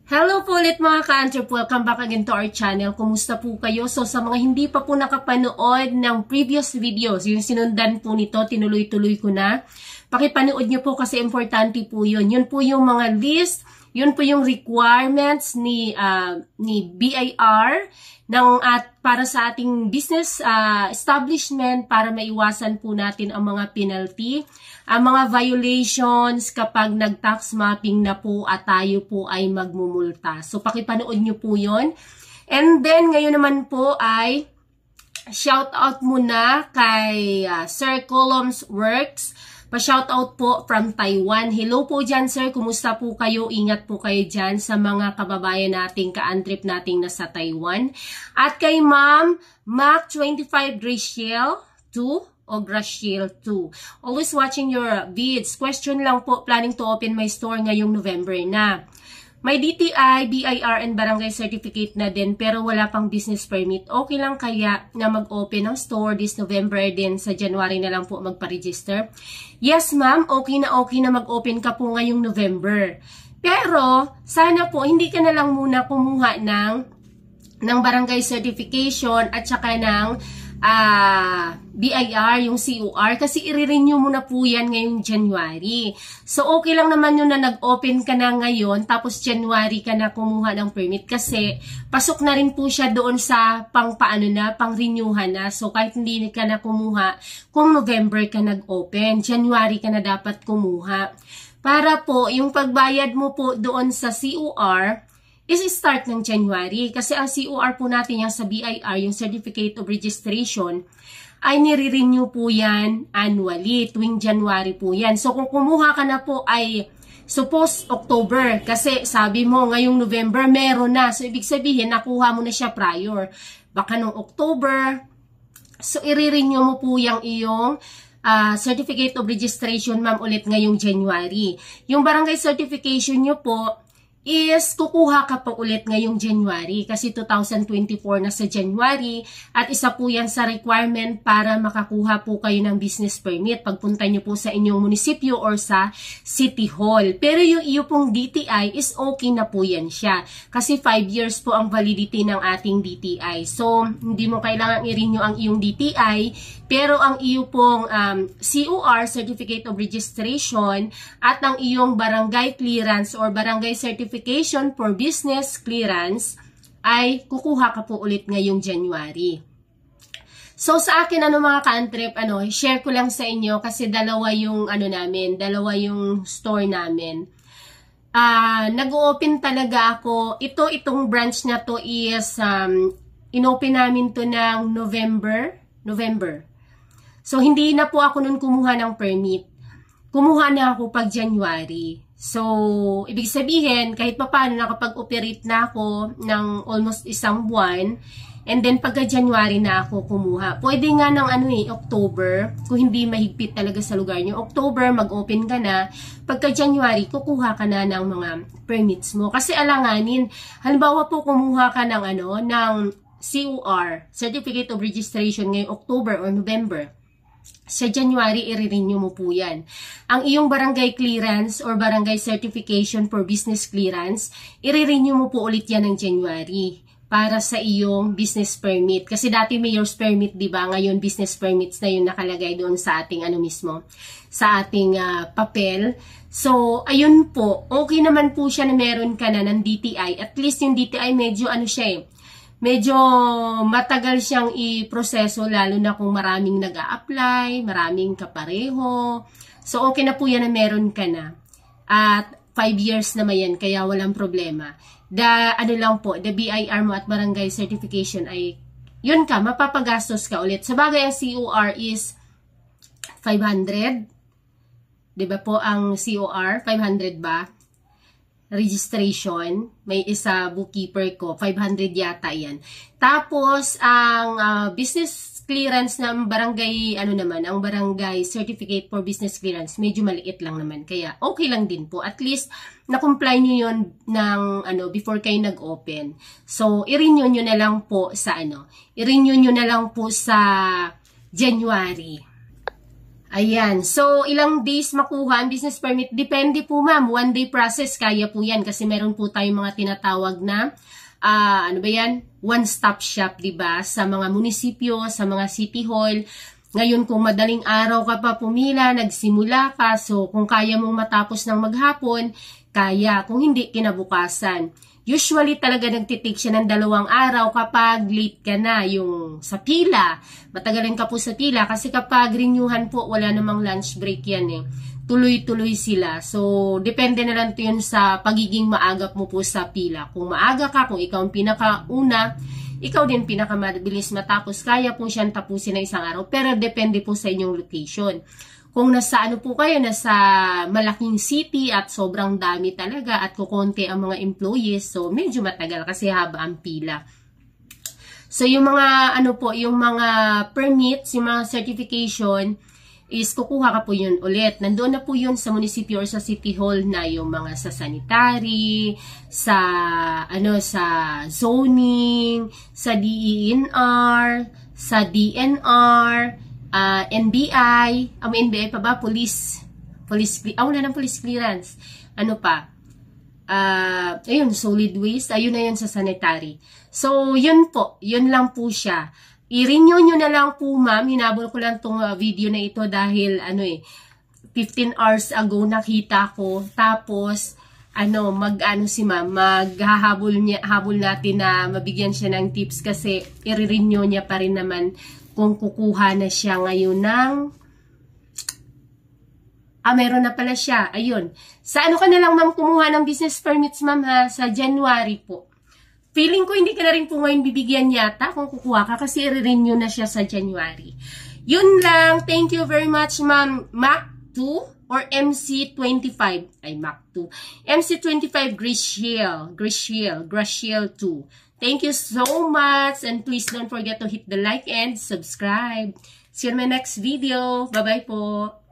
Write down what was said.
Hello po ulit mga ka-Antrep. Welcome back again to our channel. Kumusta po kayo? So sa mga hindi pa po nakapanood ng previous videos, yung sinundan po nito, tinuloy-tuloy ko na. Pakipanood nyo po kasi importante po yun. Yun po yung mga list, yun po yung requirements ni BIR para sa ating business establishment para maiwasan po natin ang mga penalty, ang mga violations kapag nag-tax mapping na po at tayo po ay magmumulta. So pakipanood nyo po yun. And then ngayon naman po ay shout out muna kay Sir Columns Works. Pa-shoutout po from Taiwan. Hello po dyan, sir. Kumusta po kayo? Ingat po kayo dyan sa mga kababayan nating ka-Antrep nating nasa Taiwan. At kay Ma'am Mac25 Graciel 2 o Graciel 2. Always watching your vids. Question lang po, planning to open my store ngayong November na. May DTI, BIR, and barangay certificate na din pero wala pang business permit. Okay lang kaya na mag-open ng store this November din sa January na lang po magpa-register? Yes ma'am, okay na mag-open ka po ngayong November. Pero sana po hindi ka na lang muna kumuha ng barangay certification at saka ng BIR, yung COR, kasi i-renew mo na po yan ngayong January. So, okay lang naman yun na nag-open ka na ngayon, tapos January ka na kumuha ng permit kasi pasok na rin po siya doon sa pang-renewhan na. So, kahit hindi ka na kumuha, kung November ka nag-open, January ka na dapat kumuha. Para po, yung pagbayad mo po doon sa COR, is start ng January. Kasi ang COR po natin yung sa BIR, yung Certificate of Registration, ay nire-renew po yan annually. Tuwing January po yan. So kung kumuha ka na po ay suppose October. Kasi sabi mo ngayong November meron na. So ibig sabihin nakuha mo na siya prior. Baka nung October. So i-renew mo po yung iyong Certificate of Registration ma'am ulit ngayong January. Yung barangay certification nyo po is kukuha ka pa ulit ngayong January kasi 2024 na sa January at isa po yan sa requirement para makakuha po kayo ng business permit pagpunta nyo po sa inyong munisipyo or sa City Hall. Pero yung iyo pong DTI is okay na po yan siya kasi 5 years po ang validity ng ating DTI. So, hindi mo kailangan i-renew ang iyong DTI pero ang iyo pong COR, Certificate of Registration at ang iyong barangay clearance or barangay certification for business clearance ay kukuha ka po ulit ngayong January. So sa akin mga ka-Antrep, share ko lang sa inyo kasi dalawa yung dalawa yung store namin. Nag-open talaga ako. Itong branch na to is inopen namin to ng November. So hindi na po ako nun kumuha ng permit. Kumuha na ako pag January. So, ibig sabihin, kahit pa paano nakapag-operate na ako ng almost isang buwan, and then pagka January na ako kumuha. Pwede nga ng October, kung hindi mahigpit talaga sa lugar nyo. October, mag-open ka na. Pagka January, kukuha ka na ng mga permits mo. Kasi alanganin, halimbawa po kumuha ka ng ng COR, Certificate of Registration, ngayong October or November. Sa January, i-renew mo po yan. Ang iyong barangay clearance or barangay certification for business clearance, i-renew mo po ulit yan ng January para sa iyong business permit. Kasi dati mayor's permit, di ba? Ngayon, business permits na yung nakalagay doon sa ating sa ating papel. So, ayun po. Okay naman po siya na meron ka na ng DTI. At least yung DTI medyo medyo matagal siyang i-proseso lalo na kung maraming nag-a-apply, maraming kapareho. So, okay na po yan na meron ka na. At 5 years naman yan, kaya walang problema. The BIR mo at barangay certification ay, yun ka, mapapagastos ka ulit. Sabagay, ang COR is 500. Diba po ang COR? 500 ba? Registration, may isa bookkeeper ko, 500 yata yan. Tapos, ang business clearance ng barangay, ang barangay certificate for business clearance, medyo maliit lang naman. Kaya, okay lang din po. At least, na-comply nyo yun ng, before kayo nag-open. So, i-renew nyo na lang po sa, i-renew nyo na lang po sa January. Ayan. So, ilang days makuha ang business permit? Depende po ma'am. 1-day process. Kaya po yan. Kasi meron po tayong mga tinatawag na, ano ba yan? One-stop shop, diba? Sa mga munisipyo, sa mga city hall. Ngayon, kung madaling araw ka pa pumila, nagsimula ka. So, kung kaya mong matapos ng maghapon, kaya. Kung hindi, kinabukasan. Usually talaga nagtitake siya ng 2 araw kapag late ka na, yung sa pila. Matagalan ka po sa pila kasi kapag renewhan po, wala namang lunch break yan eh. Tuloy-tuloy sila. So, depende na lang yun sa pagiging maagap mo po sa pila. Kung maaga ka, kung ikaw ang pinakauna, ikaw din pinakamabilis matapos. Kaya po siyang tapusin na 1 araw. Pero depende po sa inyong location. Kung nasa ano po kayo, nasa malaking city at sobrang dami talaga at kukonti ang mga employees, so medyo matagal kasi haba ang pila. So yung mga ano po, yung mga permits, yung mga certification is kukuha ka po yun ulit. Nandoon na po yun sa munisipyo or sa city hall na yung mga sa sanitary, sa ano sa zoning, sa DENR, sa DNR, NBI, NBI pa ba? Police, wala ng police clearance. Ano pa? Ayun, solid waste, ayun na yun sa sanitary. So, yun po, yun lang po siya. I-renew nyo na lang po ma'am, hinabol ko lang tong video na ito dahil 15 hours ago nakita ko, tapos, si ma'am, habol natin na mabigyan siya ng tips kasi i-renew niya pa rin naman kung kukuha na siya ngayon ng meron na pala siya. Ayun. Sa ano ka na lang ma'am kumuha ng business permits ma'am ha? Sa January po. Feeling ko hindi ka na rin po ngayon bibigyan yata kung kukuha ka kasi i-renew na siya sa January. Yun lang. Thank you very much ma'am. Mac 2 or MC25. Ay, Mac 2. MC25 Graciel 2. Thank you so much and please don't forget to hit the like and subscribe. See you in my next video. Bye-bye po.